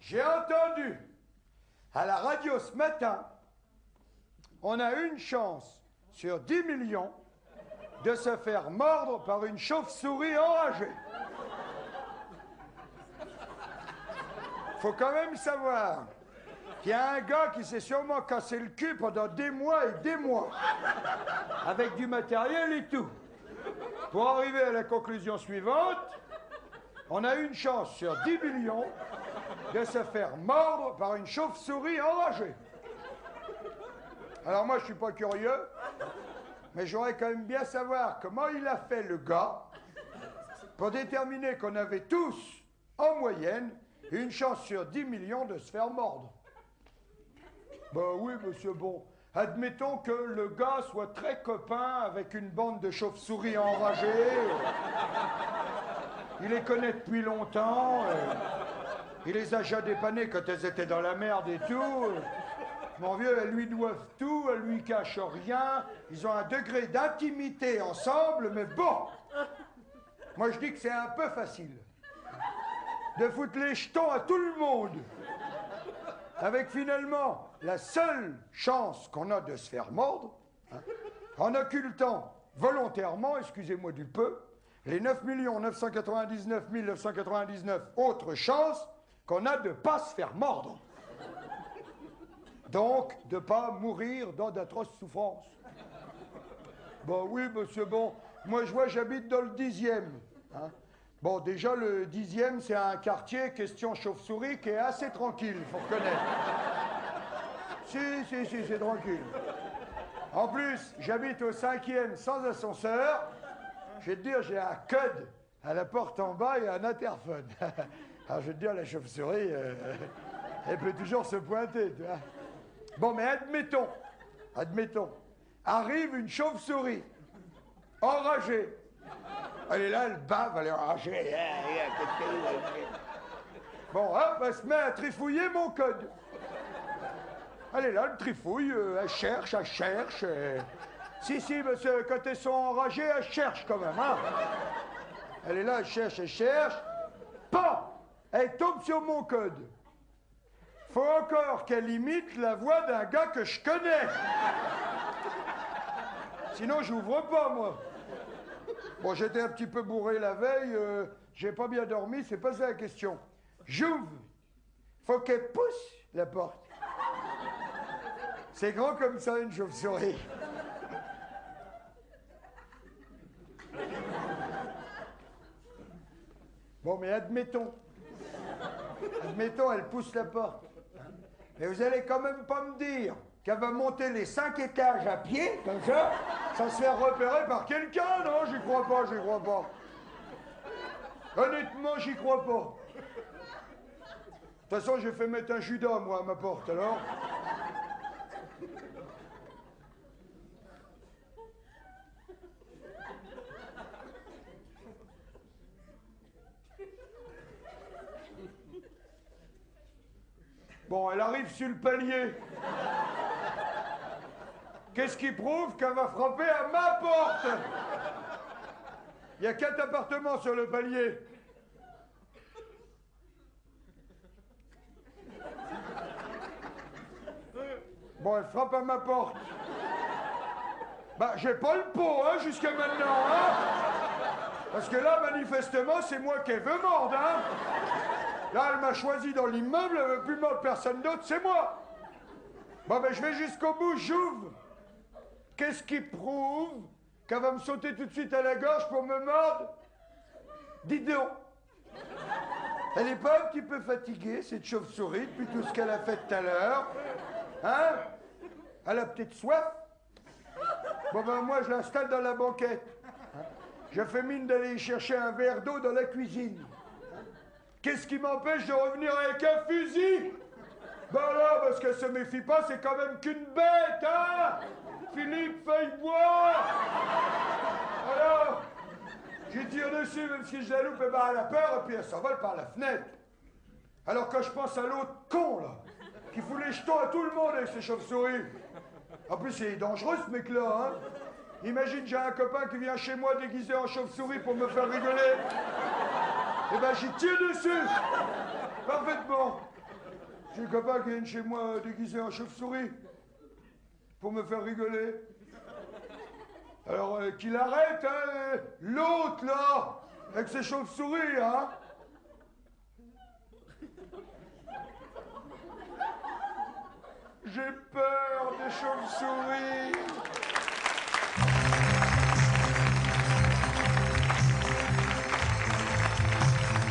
J'ai entendu à la radio ce matin, on a une chance sur 10 millions de se faire mordre par une chauve-souris enragée. Faut quand même savoir qu'il y a un gars qui s'est sûrement cassé le cul pendant des mois et des mois, avec du matériel et tout, pour arriver à la conclusion suivante. On a une chance sur 10 millions de se faire mordre par une chauve-souris enragée. Alors moi, je suis pas curieux, mais j'aurais quand même bien savoir comment il a fait le gars pour déterminer qu'on avait tous, en moyenne, une chance sur 10 millions de se faire mordre. Ben oui, monsieur, bon. Admettons que le gars soit très copain avec une bande de chauves-souris enragées. Il les connaît depuis longtemps. Il les a déjà dépannées quand elles étaient dans la merde et tout. Mon vieux, elles lui doivent tout, elles lui cachent rien. Ils ont un degré d'intimité ensemble, mais bon. Moi, je dis que c'est un peu facile de foutre les jetons à tout le monde. Avec finalement la seule chance qu'on a de se faire mordre, hein, en occultant volontairement, excusez-moi du peu, les 9 999 999 autres chances qu'on a de ne pas se faire mordre. Donc, de ne pas mourir dans d'atroces souffrances. Bon, oui, monsieur, bon, moi je vois, j'habite dans le 10e. Hein. Bon, déjà, le 10e, c'est un quartier, question chauve-souris, qui est assez tranquille, il faut reconnaître. Si, c'est tranquille. En plus, j'habite au 5e sans ascenseur. Je vais te dire, j'ai un code à la porte en bas et un interphone. Alors, je vais te dire, la chauve-souris, elle peut toujours se pointer, tu vois. Bon, mais admettons, arrive une chauve-souris, enragée. Elle est là, elle bave, elle est enragée. Bon, hop, elle se met à trifouiller mon code. Elle est là, elle trifouille, elle cherche. Si, monsieur, quand elles sont enragées, elle cherche quand même, hein. Elle est là, elle cherche. Pas, elle tombe sur mon code. Faut encore qu'elle imite la voix d'un gars que je connais. Sinon, j'ouvre pas, moi. Bon, j'étais un petit peu bourré la veille, j'ai pas bien dormi, c'est pas ça la question. J'ouvre. Faut qu'elle pousse la porte. C'est grand comme ça, une chauve-souris. Bon, mais admettons, elle pousse la porte. Mais vous allez quand même pas me dire qu'elle va monter les 5 étages à pied, comme ça, sans se faire repérer par quelqu'un, non? J'y crois pas. Honnêtement, j'y crois pas. De toute façon, j'ai fait mettre un Judas, moi, à ma porte, alors. Bon, elle arrive sur le palier. Qu'est-ce qui prouve qu'elle va frapper à ma porte? Il y a 4 appartements sur le palier. Bon, elle frappe à ma porte. Bah, j'ai pas le pot, hein, jusqu'à maintenant, hein. Parce que là, manifestement, c'est moi qui veux mordre, hein. Là, elle m'a choisi dans l'immeuble, elle veut plus mordre personne d'autre, c'est moi. Bon, ben, je vais jusqu'au bout, j'ouvre. Qu'est-ce qui prouve qu'elle va me sauter tout de suite à la gorge pour me mordre? Dis donc. Elle n'est pas un petit peu fatiguée, cette chauve-souris, depuis tout ce qu'elle a fait tout à l'heure? Hein? Elle a peut-être soif? Bon, ben, moi, je l'installe dans la banquette. Je fais mine d'aller chercher un verre d'eau dans la cuisine. Qu'est-ce qui m'empêche de revenir avec un fusil? Ben là, parce qu'elle se méfie pas, c'est quand même qu'une bête, hein? Philippe Feuillebois! Alors, je tire dessus, même si je la loupe, et ben elle a peur, et puis elle s'envole par la fenêtre. Alors quand je pense à l'autre con, là, qui fout les jetons à tout le monde avec ses chauves-souris. En plus, c'est dangereux, ce mec-là, hein? Imagine, j'ai un copain qui vient chez moi déguisé en chauve-souris pour me faire rigoler. Eh ben, j'y tire dessus. Parfaitement. J'ai un copain qui vient chez moi déguisé en chauve-souris pour me faire rigoler. Alors qu'il arrête, hein, l'autre là, avec ses chauves-souris, hein. J'ai peur des chauves-souris.